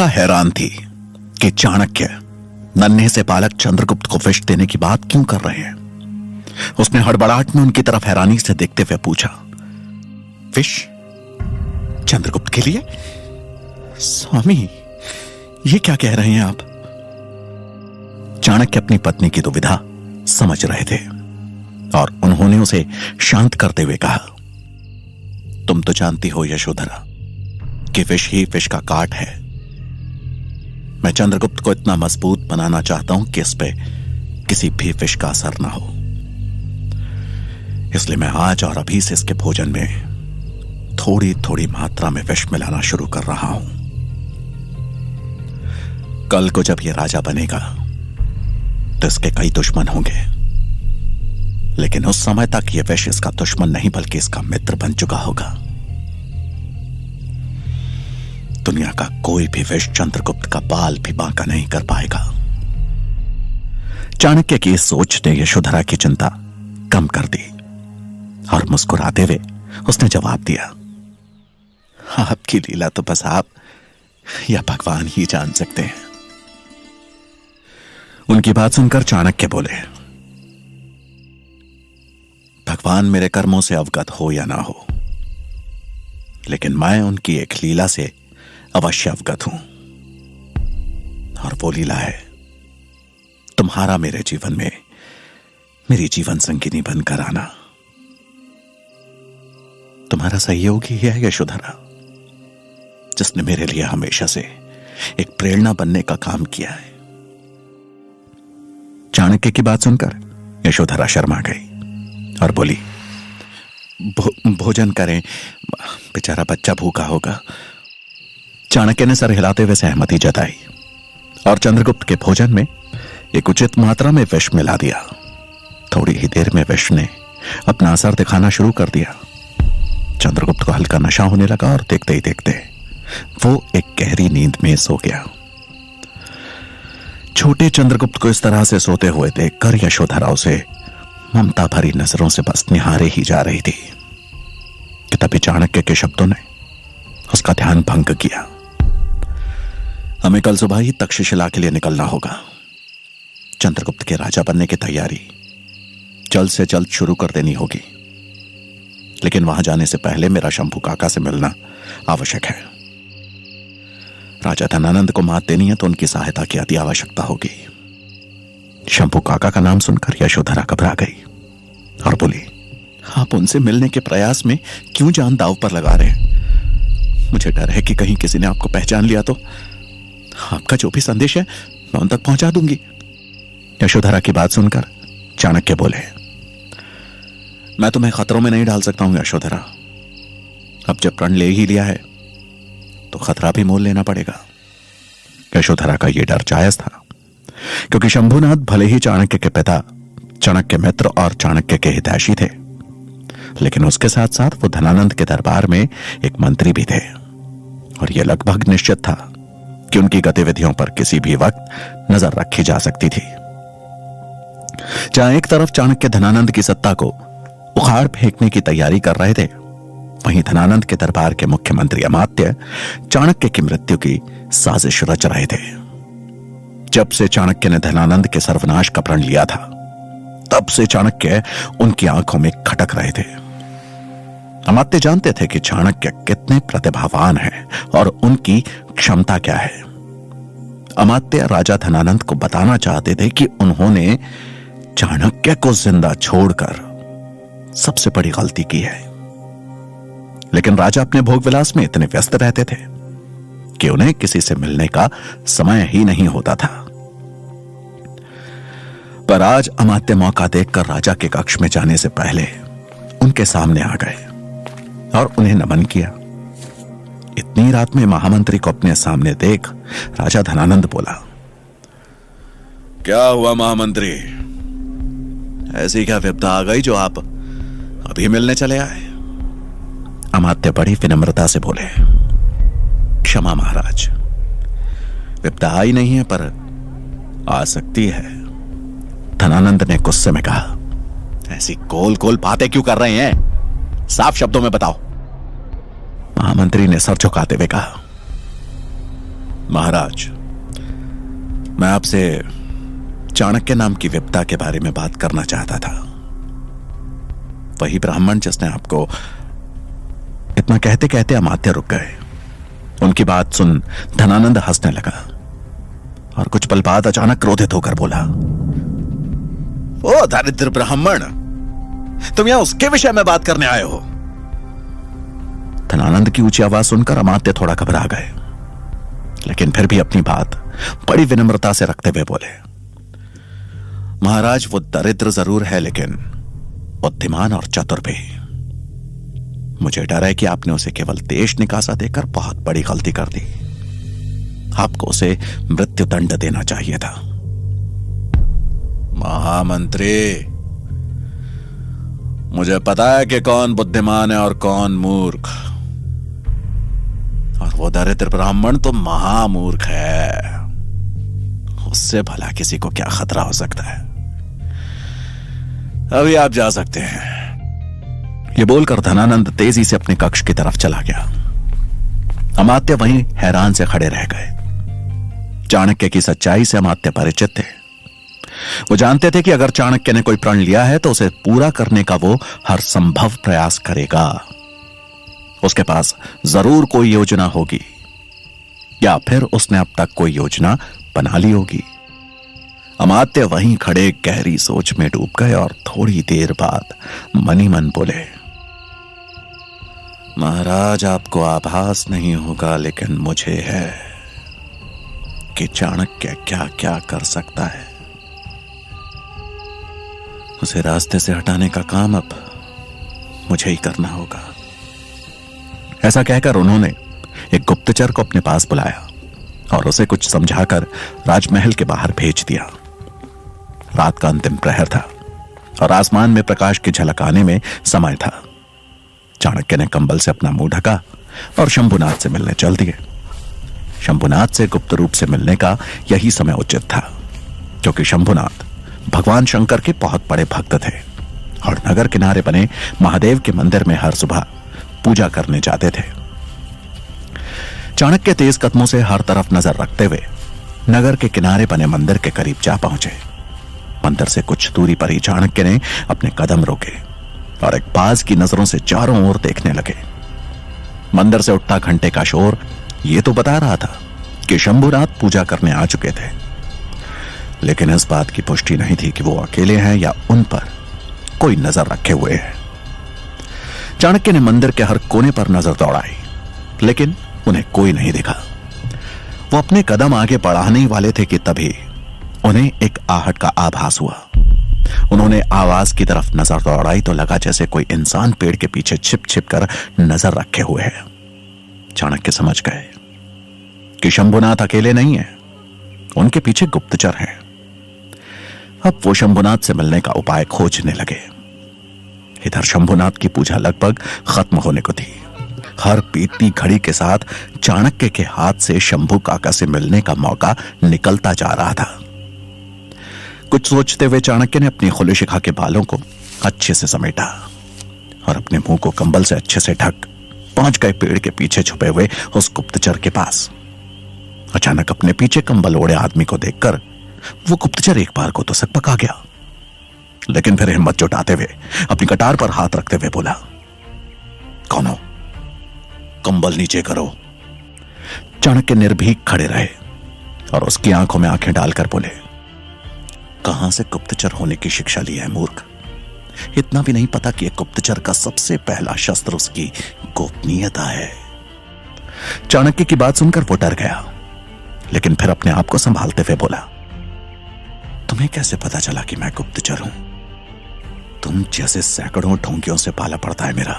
हैरान थी कि चाणक्य नन्हे से बालक चंद्रगुप्त को विष देने की बात क्यों कर रहे हैं। उसने हड़बड़ाहट में उनकी तरफ हैरानी से देखते हुए पूछा, विष चंद्रगुप्त के लिए? स्वामी, ये क्या कह रहे हैं आप? चाणक्य अपनी पत्नी की दुविधा समझ रहे थे और उन्होंने उसे शांत करते हुए कहा, तुम तो जानती हो यशोधरा कि विष ही विष का काट है। मैं चंद्रगुप्त को इतना मजबूत बनाना चाहता हूं कि इस पे किसी भी विष का असर ना हो। इसलिए मैं आज और अभी से इसके भोजन में थोड़ी थोड़ी मात्रा में विष मिलाना शुरू कर रहा हूं। कल को जब यह राजा बनेगा तो इसके कई दुश्मन होंगे, लेकिन उस समय तक यह विष इसका दुश्मन नहीं बल्कि इसका मित्र बन चुका होगा। दुनिया का कोई भी विष चंद्रगुप्त का बाल भी बांका नहीं कर पाएगा। चाणक्य की इस सोच ने यशोधरा की चिंता कम कर दी और मुस्कुराते हुए उसने जवाब दिया, आपकी लीला तो बस आप या भगवान ही जान सकते हैं। उनकी बात सुनकर चाणक्य बोले, भगवान मेरे कर्मों से अवगत हो या ना हो, लेकिन मैं उनकी एक लीला से अवश्य अवगत हूं, और वो लीला है तुम्हारा मेरे जीवन में मेरी जीवन संगिनी बनकर आना। तुम्हारा सहयोग ही है यशोधरा, जिसने मेरे लिए हमेशा से एक प्रेरणा बनने का काम किया है। चाणक्य की बात सुनकर यशोधरा शर्मा गई और बोली, भोजन करें, बेचारा बच्चा भूखा होगा। चाणक्य ने सर हिलाते हुए सहमति जताई और चंद्रगुप्त के भोजन में एक उचित मात्रा में विष मिला दिया। थोड़ी ही देर में विष ने अपना असर दिखाना शुरू कर दिया। चंद्रगुप्त को हल्का नशा होने लगा और देखते ही देखते वो एक गहरी नींद में सो गया। छोटे चंद्रगुप्त को इस तरह से सोते हुए देखकर यशोधरा उसे ममता भरी नजरों से बस निहारे ही जा रही थी कि तभी चाणक्य के शब्दों ने उसका ध्यान भंग किया। हमें कल सुबह ही तक्षशिला के लिए निकलना होगा। चंद्रगुप्त के राजा बनने की तैयारी जल्द से जल्द शुरू कर देनी होगी, लेकिन वहां जाने से पहले मेरा शंभू काका से मिलना आवश्यक है। राजा धनानंद को मात देनी है तो उनकी सहायता की अति आवश्यकता होगी। शंभू काका का नाम सुनकर यशोधरा घबरा गई और बोली, आप उनसे मिलने के प्रयास में क्यों जान दांव पर लगा रहे हैं? मुझे डर है कि कहीं किसी ने आपको पहचान लिया तो। आपका जो भी संदेश है मैं उन तक पहुंचा दूंगी। यशोधरा की बात सुनकर चाणक्य बोले, मैं तुम्हें खतरों में नहीं डाल सकता हूं यशोधरा। अब जब प्रण ले ही लिया है तो खतरा भी मोल लेना पड़ेगा। यशोधरा का यह डर जायज था, क्योंकि शंभुनाथ भले ही चाणक्य के पिता, चाणक्य मित्र और चाणक्य के हितैषी थे, लेकिन उसके साथ साथ वो धनानंद के दरबार में एक मंत्री भी थे और यह लगभग निश्चित था कि उनकी गतिविधियों पर किसी भी वक्त नजर रखी जा सकती थी। जहां एक तरफ चाणक्य धनानंद की सत्ता को उखाड़ फेंकने की तैयारी कर रहे थे, वहीं धनानंद के दरबार के मुख्यमंत्री अमात्य चाणक्य की मृत्यु की साजिश रच रहे थे। जब से चाणक्य ने धनानंद के सर्वनाश का प्रण लिया था, तब से चाणक्य उनकी आंखों में खटक रहे थे। अमात्य जानते थे कि चाणक्य कितने प्रतिभावान हैं और उनकी क्षमता क्या है। अमात्य राजा धनानंद को बताना चाहते थे कि उन्होंने चाणक्य को जिंदा छोड़कर सबसे बड़ी गलती की है, लेकिन राजा अपने भोग विलास में इतने व्यस्त रहते थे कि उन्हें किसी से मिलने का समय ही नहीं होता था। पर आज अमात्य मौका देखकर राजा के कक्ष में जाने से पहले उनके सामने आ गए और उन्हें नमन किया। इतनी रात में महामंत्री को अपने सामने देख राजा धनानंद बोला, क्या हुआ महामंत्री? ऐसी क्या विपदा आ गई जो आप अभी मिलने चले आए? अमात्य बड़ी विनम्रता से बोले, क्षमा महाराज, विपदा आई नहीं है पर आ सकती है। धनानंद ने गुस्से में कहा, ऐसी गोल गोल बातें क्यों कर रहे हैं? साफ शब्दों में बताओ। महामंत्री ने सर झुकाते हुए कहा, महाराज, मैं आपसे चाणक्य नाम की विपदा के बारे में बात करना चाहता था। वही ब्राह्मण जिसने आपको इतना कहते कहते अमात्य रुक गए। उनकी बात सुन धनानंद हंसने लगा और कुछ पल बाद अचानक क्रोधित होकर बोला, ओ दरिद्र ब्राह्मण, तुम यहां उसके विषय में बात करने आए हो? धनानंद की ऊंची आवाज सुनकर अमात्य थोड़ा घबरा गए, लेकिन फिर भी अपनी बात बड़ी विनम्रता से रखते हुए बोले, महाराज, वो दरिद्र जरूर है लेकिन बुद्धिमान और चतुर भी। मुझे डर है कि आपने उसे केवल देश निकासा देकर बहुत बड़ी गलती कर दी। आपको उसे मृत्यु दंड देना चाहिए था। महामंत्री, मुझे पता है कि कौन बुद्धिमान है और कौन मूर्ख, और वो दरिद्र ब्राह्मण तो महामूर्ख है। उससे भला किसी को क्या खतरा हो सकता है। अभी आप जा सकते हैं। ये बोलकर धनानंद तेजी से अपने कक्ष की तरफ चला गया। अमात्य वहीं हैरान से खड़े रह गए। चाणक्य की सच्चाई से अमात्य परिचित थे। वो जानते थे कि अगर चाणक्य ने कोई प्रण लिया है तो उसे पूरा करने का वो हर संभव प्रयास करेगा। उसके पास जरूर कोई योजना होगी, या फिर उसने अब तक कोई योजना बना ली होगी। अमात्य वहीं खड़े गहरी सोच में डूब गए और थोड़ी देर बाद मन ही मन बोले, महाराज, आपको आभास नहीं होगा लेकिन मुझे है कि चाणक्य क्या क्या कर सकता है। उसे रास्ते से हटाने का काम अब मुझे ही करना होगा। ऐसा कहकर उन्होंने एक गुप्तचर को अपने पास बुलाया और उसे कुछ समझाकर राजमहल के बाहर भेज दिया। रात का अंतिम प्रहर था और आसमान में प्रकाश की झलक आने में समय था। चाणक्य ने कंबल से अपना मुंह ढका और शंभुनाथ से मिलने चल दिए। शंभुनाथ से गुप्त रूप से मिलने का यही समय उचित था, क्योंकि शंभुनाथ भगवान शंकर के बहुत बड़े भक्त थे और नगर किनारे बने महादेव के मंदिर में हर सुबह पूजा करने जाते थे। चाणक्य तेज कदमों से हर तरफ नजर रखते हुए नगर के किनारे बने मंदिर के करीब जा पहुंचे। मंदिर से कुछ दूरी पर ही चाणक्य ने अपने कदम रोके और एक बाज की नजरों से चारों ओर देखने लगे। मंदिर से उठता घंटे का शोर ये तो बता रहा था कि शंभुनाथ पूजा करने आ चुके थे, लेकिन इस बात की पुष्टि नहीं थी कि वो अकेले हैं या उन पर कोई नजर रखे हुए है। चाणक्य ने मंदिर के हर कोने पर नजर दौड़ाई, लेकिन उन्हें कोई नहीं दिखा। वो अपने कदम आगे बढ़ाने वाले थे कि तभी उन्हें एक आहट का आभास हुआ। उन्होंने आवाज की तरफ नजर दौड़ाई तो लगा जैसे कोई इंसान पेड़ के पीछे छिप छिप कर नजर रखे हुए है। चाणक्य समझ गए कि शंभुनाथ अकेले नहीं है, उनके पीछे गुप्तचर हैं। अब वो शंभुनाथ से मिलने का उपाय खोजने लगे। इधर शंभुनाथ की पूजा लगभग खत्म होने को थी। हर बीतती घड़ी के साथ चाणक्य के हाथ से शंभु काका से मिलने का मौका निकलता जा रहा था। कुछ सोचते हुए चाणक्य ने अपनी खुली शिखा के बालों को अच्छे से समेटा और अपने मुंह को कंबल से अच्छे से ढक पहुंच गए पेड़ के पीछे छुपे हुए उस गुप्तचर के पास। अचानक अपने पीछे कंबल ओढ़े आदमी को देखकर वो गुप्तचर एक बार को तो सकपका गया, लेकिन फिर हिम्मत जुटाते हुए अपनी कटार पर हाथ रखते हुए बोला, कौन हो? कंबल नीचे करो। चाणक्य निर्भीक खड़े रहे और उसकी आंखों में आंखें डालकर बोले, कहां से गुप्तचर होने की शिक्षा ली है मूर्ख? इतना भी नहीं पता कि एक गुप्तचर का सबसे पहला शस्त्र उसकी गोपनीयता है। चाणक्य की बात सुनकर वो डर गया, लेकिन फिर अपने आप को संभालते हुए बोला, तुम्हें कैसे पता चला कि मैं गुप्तचर हूं? तुम जैसे सैकड़ों ढोंगियों से पाला पड़ता है मेरा।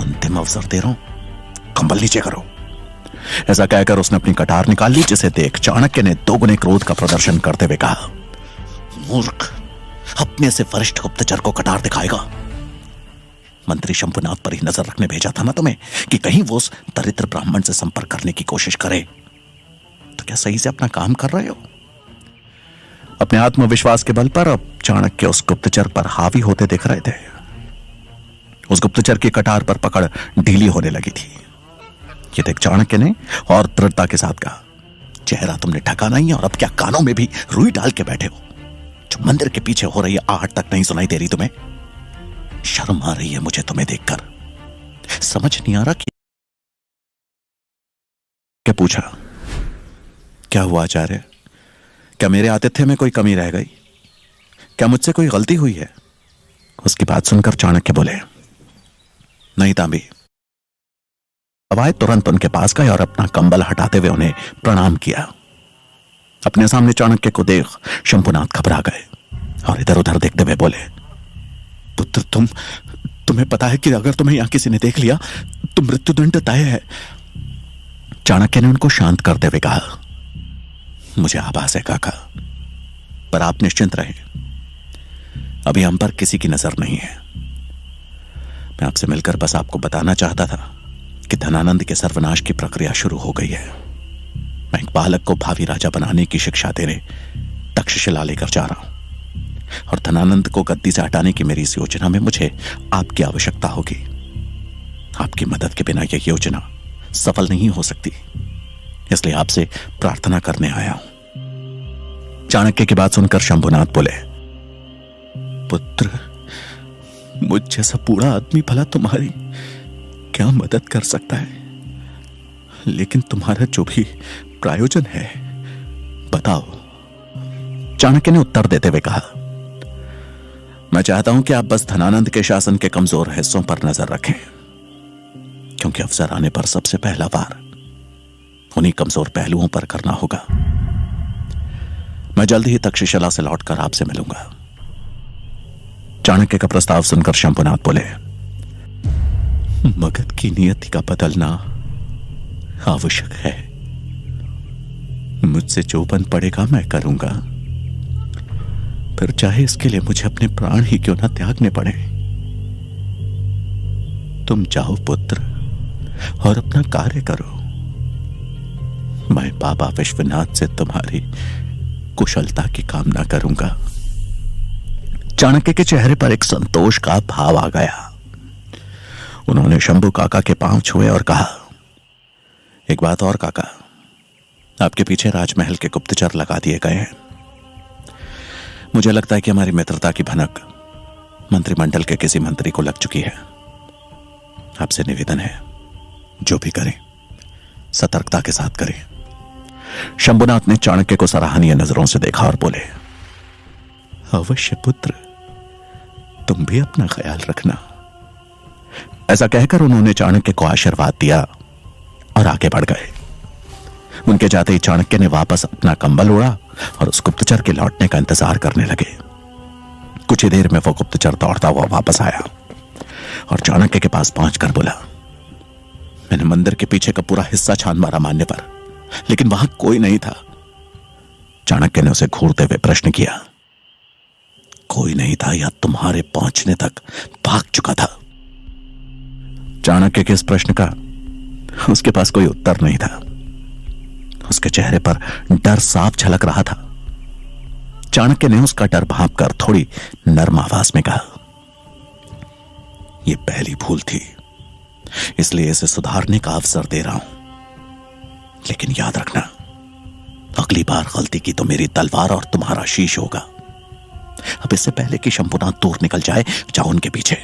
अंतिम अवसर दे रहा हूं, कंबल नीचे करो। ऐसा कहकर उसने अपनी कटार निकाल ली, जिसे देख चाणक्य ने दोगुने क्रोध का प्रदर्शन करते हुए कहा, मूर्ख, अपने से वरिष्ठ गुप्तचर को कटार दिखाएगा? मंत्री शंभुनाथ पर ही नजर रखने भेजा था ना तुम्हें कि कहीं वो उस दरिद्र ब्राह्मण से संपर्क करने की कोशिश करे। तो क्या सही से अपना काम कर रहे हो? अपने आत्मविश्वास के बल पर अब चाणक्य उस गुप्तचर पर हावी होते दिख रहे थे। उस गुप्तचर की कटार पर पकड़ ढीली होने लगी थी। ये देख चाणक्य ने और दृढ़ता के साथ कहा, चेहरा तुमने ढका नहीं है और अब क्या कानों में भी रुई डाल के बैठे हो? जो मंदिर के पीछे हो रही है आहट तक नहीं सुनाई दे रही तुम्हें? शर्म आ रही है मुझे तुम्हें देखकर। समझ नहीं आ रहा कि क्या पूछा। क्या हुआ आचार्य? क्या मेरे आतिथ्य में कोई कमी रह गई? क्या मुझसे कोई गलती हुई है? उसकी बात सुनकर चाणक्य बोले, नहीं तांबी। अब आए तुरंत उनके पास गए और अपना कंबल हटाते हुए उन्हें प्रणाम किया। अपने सामने चाणक्य को देख शंभुनाथ घबरा गए और इधर उधर देखते हुए बोले, पुत्र तुम्हें पता है कि अगर तुम्हें यहां किसी ने देख लिया तो मृत्युदंड तय है। चाणक्य ने उनको शांत करते हुए कहा, मुझे आभास है काका, पर आप निश्चिंत रहें, अभी हम पर किसी की नजर नहीं है। मैं आपसे मिलकर बस आपको बताना चाहता था कि धनानंद के सर्वनाश की प्रक्रिया शुरू हो गई है। मैं एक बालक को भावी राजा बनाने की शिक्षा देने तक्षशिला लेकर जा रहा हूं और धनानंद को गद्दी से हटाने की मेरी इस योजना में मुझे आपकी आवश्यकता होगी। आपकी मदद के बिना यह योजना सफल नहीं हो सकती, इसलिए आपसे प्रार्थना करने आया हूं। चाणक्य की बात सुनकर शंभुनाथ बोले, पुत्र, मुझ जैसा बूढ़ा आदमी भला तुम्हारी क्या मदद कर सकता है? लेकिन तुम्हारा जो भी प्रायोजन है बताओ। चाणक्य ने उत्तर देते हुए कहा, मैं चाहता हूं कि आप बस धनानंद के शासन के कमजोर हिस्सों पर नजर रखें, क्योंकि अवसर आने पर सबसे पहला वार उन्हीं कमजोर पहलुओं पर करना होगा। मैं जल्द ही तक्षशिला से लौटकर आपसे मिलूंगा। चाणक्य का प्रस्ताव सुनकर शंभुनाथ बोले, मगध की नियति का बदलना आवश्यक है। मुझसे जो बन पड़ेगा मैं करूंगा, फिर चाहे इसके लिए मुझे अपने प्राण ही क्यों ना त्यागने पड़े। तुम जाओ पुत्र और अपना कार्य करो। मैं बाबा विश्वनाथ से तुम्हारी कुशलता की कामना करूंगा। चाणक्य के चेहरे पर एक संतोष का भाव आ गया। उन्होंने शंभू काका के पांव छुए और कहा, एक बात और काका, आपके पीछे राजमहल के गुप्तचर लगा दिए गए हैं। मुझे लगता है कि हमारी मित्रता की भनक मंत्रिमंडल के किसी मंत्री को लग चुकी है। आपसे निवेदन है, जो भी करें सतर्कता के साथ करें। शंभुनाथ ने चाणक्य को सराहनीय नजरों से देखा और बोले, अवश्य पुत्र, तुम भी अपना ख्याल रखना। ऐसा कहकर उन्होंने चाणक्य को आशीर्वाद दिया और आगे बढ़ गए। उनके जाते ही चाणक्य ने वापस अपना कंबल ओढ़ा और उस गुप्तचर के लौटने का इंतजार करने लगे। कुछ ही देर में वो गुप्तचर दौड़ता हुआ वापस आया और चाणक्य के पास पहुंचकर बोला, मैंने मंदिर के पीछे का पूरा हिस्सा छान मारा मानने पर, लेकिन वहां कोई नहीं था। चाणक्य ने उसे घूरते हुए प्रश्न किया, कोई नहीं था या तुम्हारे पहुंचने तक भाग चुका था? चाणक्य के इस प्रश्न का उसके पास कोई उत्तर नहीं था। उसके चेहरे पर डर साफ झलक रहा था। चाणक्य ने उसका डर भांपकर थोड़ी नर्म आवाज में कहा, यह पहली भूल थी, इसलिए इसे सुधारने का अवसर दे रहा हूं। लेकिन याद रखना, अगली बार गलती की तो मेरी तलवार और तुम्हारा शीश होगा। अब इससे पहले कि शंभुनाथ दूर निकल जाए, जाओ उनके पीछे।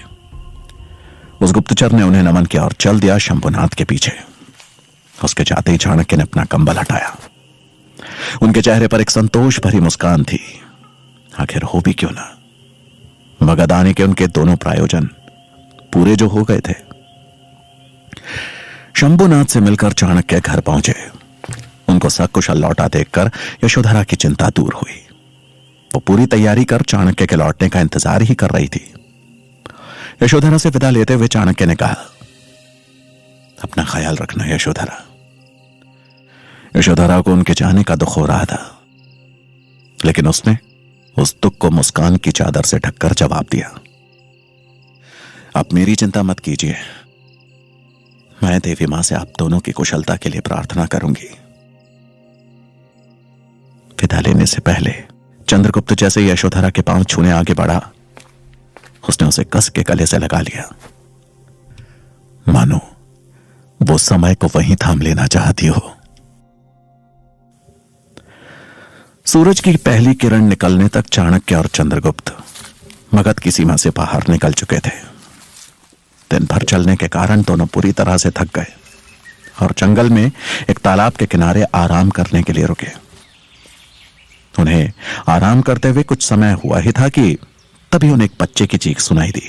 उस गुप्तचर ने उन्हें नमन किया और चल दिया शंभुनाथ के पीछे। उसके जाते ही चाणक्य ने अपना कंबल हटाया। उनके चेहरे पर एक संतोष भरी मुस्कान थी। आखिर हो भी क्यों ना, मगध आने के उनके दोनों प्रायोजन पूरे जो हो गए थे। शंभुनाथ से मिलकर चाणक्य घर पहुंचे। उनको सकुशल लौटा देखकर यशोधरा की चिंता दूर हुई। वो पूरी तैयारी कर चाणक्य के लौटने का इंतजार ही कर रही थी। यशोधरा से विदा लेते हुए चाणक्य ने कहा, अपना ख्याल रखना यशोधरा। यशोधरा को उनके जाने का दुख हो रहा था, लेकिन उसने उस दुख को मुस्कान की चादर से ढककर जवाब दिया, आप मेरी चिंता मत कीजिए, मैं देवी मां से आप दोनों की कुशलता के लिए प्रार्थना करूंगी। विदा लेने से पहले चंद्रगुप्त जैसे ही यशोधरा के पांव छूने आगे बढ़ा, उसने उसे कस के गले से लगा लिया, मानो वो समय को वहीं थाम लेना चाहती हो। सूरज की पहली किरण निकलने तक चाणक्य और चंद्रगुप्त मगध की सीमा से बाहर निकल चुके थे। दिन भर चलने के कारण दोनों पूरी तरह से थक गए और जंगल में एक तालाब के किनारे आराम करने के लिए रुके। उन्हें आराम करते हुए कुछ समय हुआ ही था कि तभी उन्हें एक बच्चे की चीख सुनाई दी।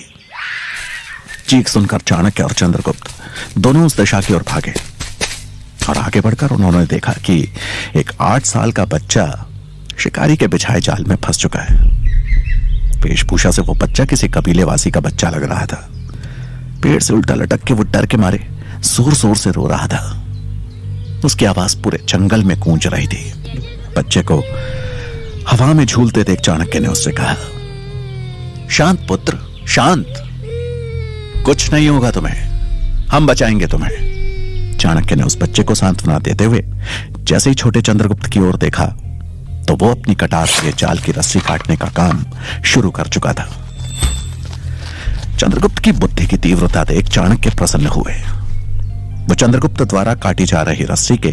चीख सुनकर चाणक्य और चंद्रगुप्त दोनों उस दिशा की ओर भागे और आगे बढ़कर उन्होंने देखा कि एक 8 साल का बच्चा शिकारी के बिछाए जाल में फंस चुका है। वेशभूषा से वो बच्चा किसी कबीलेवासी का बच्चा लग रहा था। पेड़ से उल्टा लटक के वो डर के मारे जोर जोर से रो रहा था। उसकी आवाज पूरे जंगल में गूंज रही थी। बच्चे को हवा में झूलते देख चाणक्य ने उससे कहा, शांत पुत्र, शांत, कुछ नहीं होगा तुम्हें, हम बचाएंगे तुम्हें। चाणक्य ने उस बच्चे को सांत्वना देते हुए जैसे ही छोटे चंद्रगुप्त की ओर देखा तो वो अपनी कटार से जाल की रस्सी काटने का काम शुरू कर चुका था। चंद्रगुप्त की बुद्धि की तीव्रता देख चाणक्य प्रसन्न हुए। वो चंद्रगुप्त द्वारा काटी जा रही रस्सी के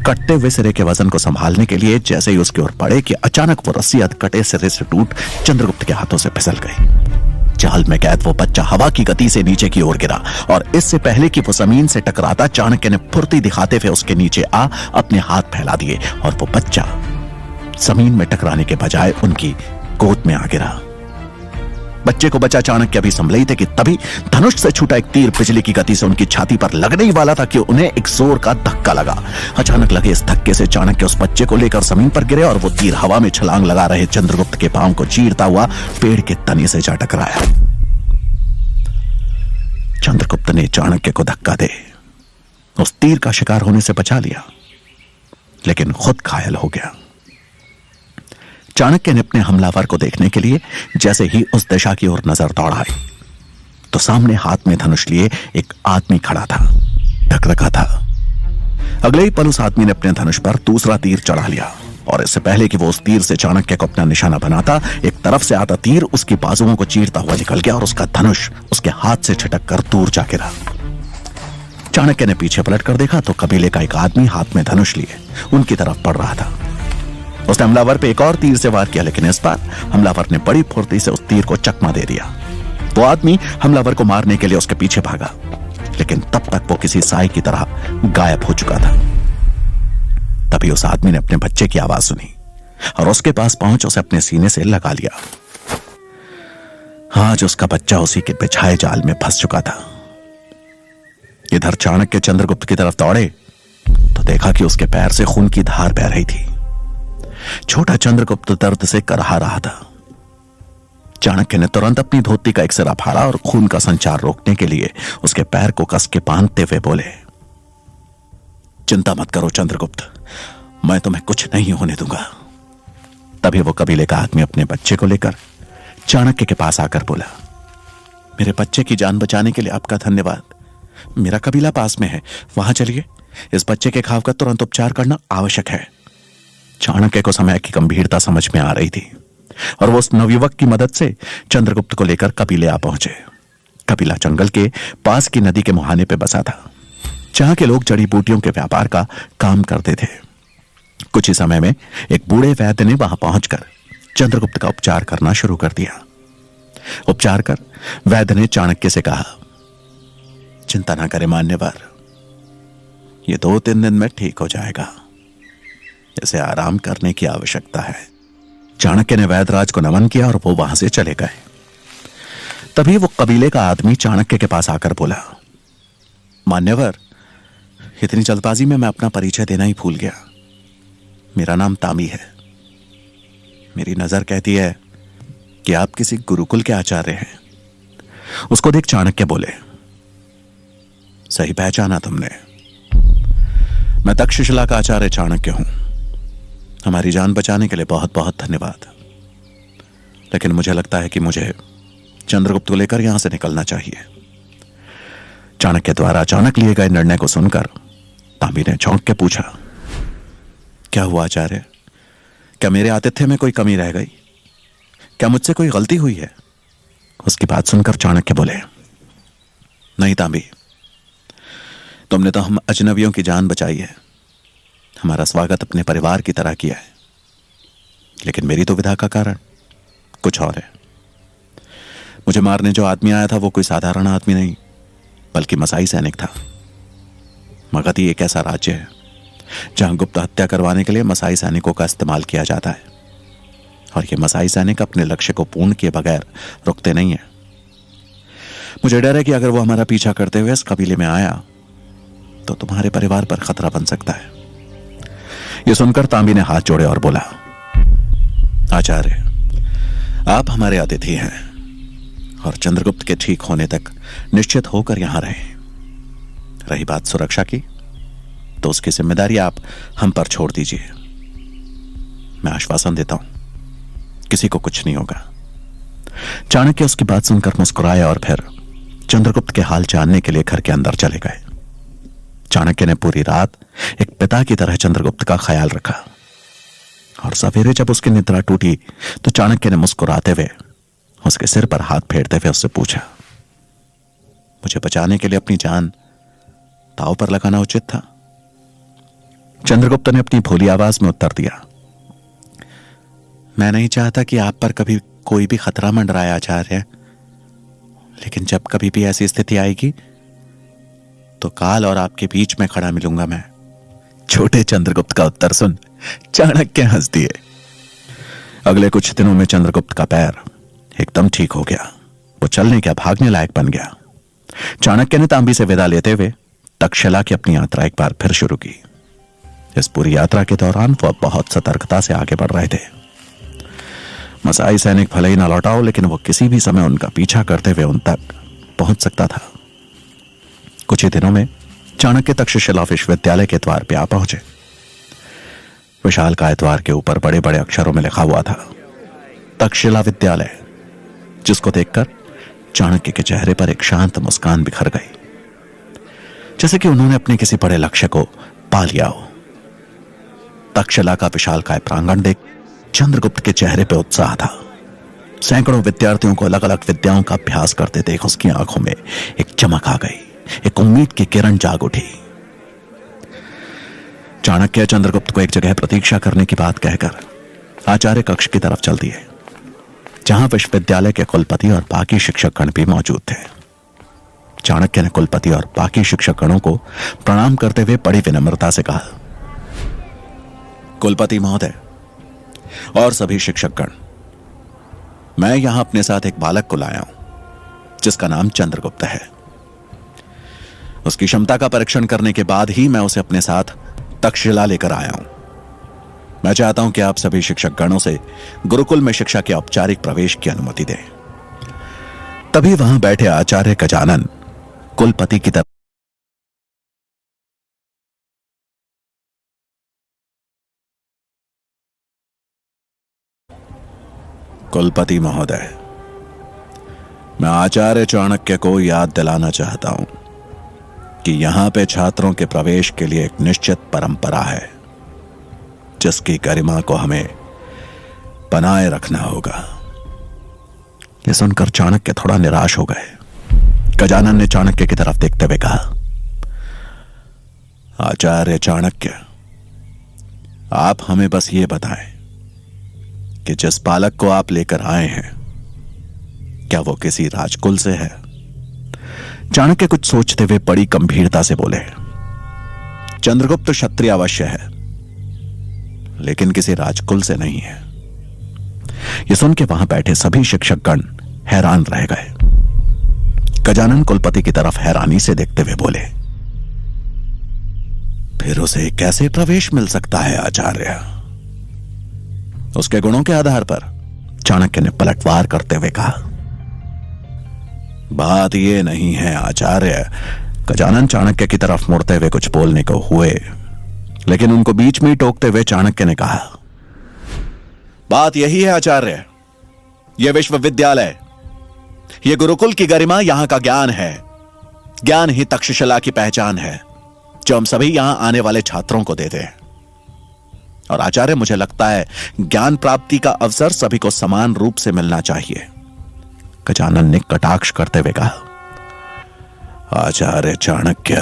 कटते हुए सिरे के वजन को संभालने के लिए जैसे ही उसकी ओर पड़े कि अचानक वो रस्सी अधकटे सिरे से टूट चंद्रगुप्त के हाथों से फिसल गई। जाल में कैद वो बच्चा हवा की गति से नीचे की ओर गिरा और इससे पहले कि वो जमीन से टकराता चाणक्य ने फुर्ती दिखाते हुए उसके नीचे आ अपने हाथ फैला दिए और वो बच्चा जमीन में टकराने के बजाय उनकी गोद में आ गिरा। बच्चे को बचा चाणक्य अभी संभले ही थे कि तभी धनुष से छूटा एक तीर बिजली की गति से उनकी छाती पर लगने ही वाला था कि उन्हें एक जोर का धक्का लगा। अचानक लगे इस धक्के से चाणक्य उस बच्चे को लेकर जमीन पर गिरे और वो तीर हवा में छलांग लगा रहे चंद्रगुप्त के पांव को चीरता हुआ पेड़ के तने से जा टकराया। चंद्रगुप्त ने चाणक्य को धक्का दे उस तीर का शिकार होने से बचा लिया, लेकिन खुद घायल हो गया। चाणक्य ने अपने हमलावर को देखने के लिए जैसे ही उस दिशा की ओर नजर दौड़ाई तो सामने हाथ में धनुष लिए एक आदमी खड़ा था, ढक रखा था। अगले ही पल उस आदमी ने अपने धनुष पर दूसरा तीर चढ़ा लिया और इससे पहले कि वो उस तीर से चाणक्य को अपना निशाना बनाता, एक तरफ से आता तीर उसकी बाजुओं को चीरता हुआ निकल गया और उसका धनुष उसके हाथ से छिटक कर दूर जा गिरा। चाणक्य ने पीछे पलट कर देखा तो कबीले का एक आदमी हाथ में धनुष लिए उनकी तरफ बढ़ रहा था। उसने हमलावर पे एक और तीर से वार किया, लेकिन इस बार हमलावर ने बड़ी फुर्ती से उस तीर को चकमा दे दिया। वो आदमी हमलावर को मारने के लिए उसके पीछे भागा, लेकिन तब तक वो किसी साई की तरह गायब हो चुका था। तभी उस आदमी ने अपने बच्चे की आवाज सुनी और उसके पास पहुंच उसे अपने सीने से लगा लिया। आज उसका बच्चा उसी के बिछाए जाल में फंस चुका था। इधर चाणक्य चंद्रगुप्त की तरफ दौड़े तो देखा कि उसके पैर से खून की धार बह रही थी। छोटा चंद्रगुप्त दर्द से करहा रहा था। चाणक्य ने तुरंत अपनी धोती का एक सिरा फाड़ा और खून का संचार रोकने के लिए उसके पैर को कस के बांधते हुए बोले, चिंता मत करो चंद्रगुप्त, मैं तुम्हें कुछ नहीं होने दूंगा। तभी वो कबीले का आदमी अपने बच्चे को लेकर चाणक्य के पास आकर बोला, मेरे बच्चे की जान बचाने के लिए आपका धन्यवाद। मेरा कबीला पास में है, वहां चलिए, इस बच्चे के घाव का तुरंत उपचार करना आवश्यक है। चाणक्य को समय की गंभीरता समझ में आ रही थी और वो उस नवयुवक की मदद से चंद्रगुप्त को लेकर कबीले आ पहुंचे। कबीला जंगल के पास की नदी के मुहाने पे बसा था, जहां के लोग जड़ी बूटियों के व्यापार का काम करते थे। कुछ ही समय में एक बूढ़े वैद्य ने वहां पहुंचकर चंद्रगुप्त का उपचार करना शुरू कर दिया। उपचार कर वैद्य ने चाणक्य से कहा, चिंता ना करें मान्यवर, ये 2-3 दिन में ठीक हो जाएगा, इसे आराम करने की आवश्यकता है। चाणक्य ने वैद्यराज को नमन किया और वो वहां से चले गए। तभी वो कबीले का आदमी चाणक्य के पास आकर बोला, मान्यवर, इतनी जल्दबाजी में मैं अपना परिचय देना ही भूल गया। मेरा नाम तामी है। मेरी नजर कहती है कि आप किसी गुरुकुल के आचार्य हैं। उसको देख चाणक्य बोले, सही पहचाना तुमने, मैं तक्षशिला का आचार्य चाणक्य हूं। हमारी जान बचाने के लिए बहुत बहुत धन्यवाद, लेकिन मुझे लगता है कि मुझे चंद्रगुप्त को लेकर यहां से निकलना चाहिए। चाणक्य द्वारा अचानक लिए गए निर्णय को सुनकर तांबी ने चौंक के पूछा, क्या हुआ आचार्य? क्या मेरे आतिथ्य में कोई कमी रह गई? क्या मुझसे कोई गलती हुई है? उसकी बात सुनकर चाणक्य बोले, नहीं तांबी, तुमने तो हम अजनबियों की जान बचाई है, हमारा स्वागत अपने परिवार की तरह किया है। लेकिन मेरी दुविधा का कारण कुछ और है। मुझे मारने जो आदमी आया था वो कोई साधारण आदमी नहीं, बल्कि मसाई सैनिक था। मगधी एक ऐसा राज्य है जहां गुप्त हत्या करवाने के लिए मसाई सैनिकों का इस्तेमाल किया जाता है, और ये मसाई सैनिक अपने लक्ष्य को पूर्ण किए बगैर रुकते नहीं है। मुझे डर है कि अगर वो हमारा पीछा करते हुए इस कबीले में आया तो तुम्हारे परिवार पर खतरा बन सकता है। यह सुनकर तांबी ने हाथ जोड़े और बोला, आचार्य, आप हमारे अतिथि हैं और चंद्रगुप्त के ठीक होने तक निश्चित होकर यहां रहें। रही बात सुरक्षा की, तो उसकी जिम्मेदारी आप हम पर छोड़ दीजिए। मैं आश्वासन देता हूं, किसी को कुछ नहीं होगा। चाणक्य उसकी बात सुनकर मुस्कुराए और फिर चंद्रगुप्त के हाल जानने के लिए घर के अंदर चले गए। चाणक्य ने पूरी रात एक पिता की तरह चंद्रगुप्त का ख्याल रखा, और सवेरे जब उसकी निद्रा टूटी तो चाणक्य ने मुस्कुराते हुए उसके सिर पर हाथ फेरते हुए उससे पूछा, मुझे बचाने के लिए अपनी जान दांव पर लगाना उचित था? चंद्रगुप्त ने अपनी भोली आवाज में उत्तर दिया, मैं नहीं चाहता कि आप पर कभी कोई भी खतरा मंडराए आचार्य, लेकिन जब कभी भी ऐसी स्थिति आएगी तो काल और आपके बीच में खड़ा मिलूंगा मैं। छोटे चंद्रगुप्त का उत्तर सुन चाणक्य हंस दिए। अगले कुछ दिनों में चंद्रगुप्त का पैर एकदम ठीक हो गया। वो चलने क्या भागने लायक बन गया। चाणक्य ने तांबी से विदा लेते हुए तक्षशिला की अपनी यात्रा एक बार फिर शुरू की। इस पूरी यात्रा के दौरान वह बहुत सतर्कता से आगे बढ़ रहे थे। मसाई सैनिक भले ही न लौटाओ, लेकिन वो किसी भी समय उनका पीछा करते हुए उन तक पहुंच सकता था। कुछ ही दिनों में चाणक्य तक्षशिला विश्वविद्यालय के द्वार पे आ पहुंचे। विशाल काय द्वार के ऊपर बड़े बड़े अक्षरों में लिखा हुआ था तक्षशिला विद्यालय, जिसको देखकर चाणक्य के चेहरे पर एक शांत मुस्कान बिखर गई, जैसे कि उन्होंने अपने किसी बड़े लक्ष्य को पा लिया हो। तक्षशिला का विशाल काय प्रांगण देख चंद्रगुप्त के चेहरे पर उत्साह था। सैकड़ों विद्यार्थियों को अलग अलग विद्याओं का अभ्यास करते देख उसकी आंखों में एक चमक आ गई, एक उम्मीद की किरण जाग उठी। चाणक्य चंद्रगुप्त को एक जगह प्रतीक्षा करने की बात कहकर आचार्य कक्ष की तरफ चल दिए, जहां विश्वविद्यालय के कुलपति और बाकी शिक्षकगण भी मौजूद थे। चाणक्य ने कुलपति और बाकी शिक्षकगणों को प्रणाम करते हुए बड़ी विनम्रता से कहा, कुलपति महोदय और सभी शिक्षकगण, मैं यहां अपने साथ एक बालक को लाया हूं जिसका नाम चंद्रगुप्त है। उसकी क्षमता का परीक्षण करने के बाद ही मैं उसे अपने साथ तक्षशिला लेकर आया हूं। मैं चाहता हूं कि आप सभी शिक्षकगणों से गुरुकुल में शिक्षा के औपचारिक प्रवेश की अनुमति दें। तभी वहां बैठे आचार्य गजानन कुलपति की तरफ कुलपति महोदय, मैं आचार्य चाणक्य को याद दिलाना चाहता हूं कि यहां पे छात्रों के प्रवेश के लिए एक निश्चित परंपरा है, जिसकी गरिमा को हमें बनाए रखना होगा। यह सुनकर चाणक्य थोड़ा निराश हो गए। गजानन ने चाणक्य की तरफ देखते हुए कहा, आचार्य चाणक्य, आप हमें बस ये बताएं कि जिस बालक को आप लेकर आए हैं, क्या वो किसी राजकुल से है? चाणक्य कुछ सोचते हुए बड़ी गंभीरता से बोले, चंद्रगुप्त क्षत्रिय अवश्य है, लेकिन किसी राजकुल से नहीं है। यह सुन के वहां बैठे सभी शिक्षकगण हैरान रह गए। गजानन कुलपति की तरफ हैरानी से देखते हुए बोले, फिर उसे कैसे प्रवेश मिल सकता है आचार्य? उसके गुणों के आधार पर? चाणक्य ने पलटवार करते हुए कहा। बात यह नहीं है आचार्य। गजानन चाणक्य की तरफ मुड़ते हुए कुछ बोलने को हुए, लेकिन उनको बीच में टोकते हुए चाणक्य ने कहा, बात यही है आचार्य, यह विश्वविद्यालय, यह गुरुकुल की गरिमा यहां का ज्ञान है। ज्ञान ही तक्षशिला की पहचान है, जो हम सभी यहां आने वाले छात्रों को देते हैं। और आचार्य, मुझे लगता है ज्ञान प्राप्ति का अवसर सभी को समान रूप से मिलना चाहिए। गजानन ने कटाक्ष करते हुए कहा, आचार्य चाणक्य,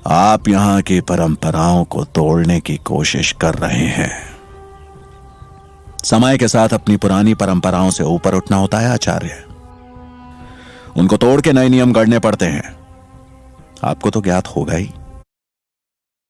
आप यहां की परंपराओं को तोड़ने की कोशिश कर रहे हैं। समय के साथ अपनी पुरानी परंपराओं से ऊपर उठना होता है आचार्य। उनको तोड़ के नए नियम गढ़ने पड़ते हैं। आपको तो ज्ञात होगा ही।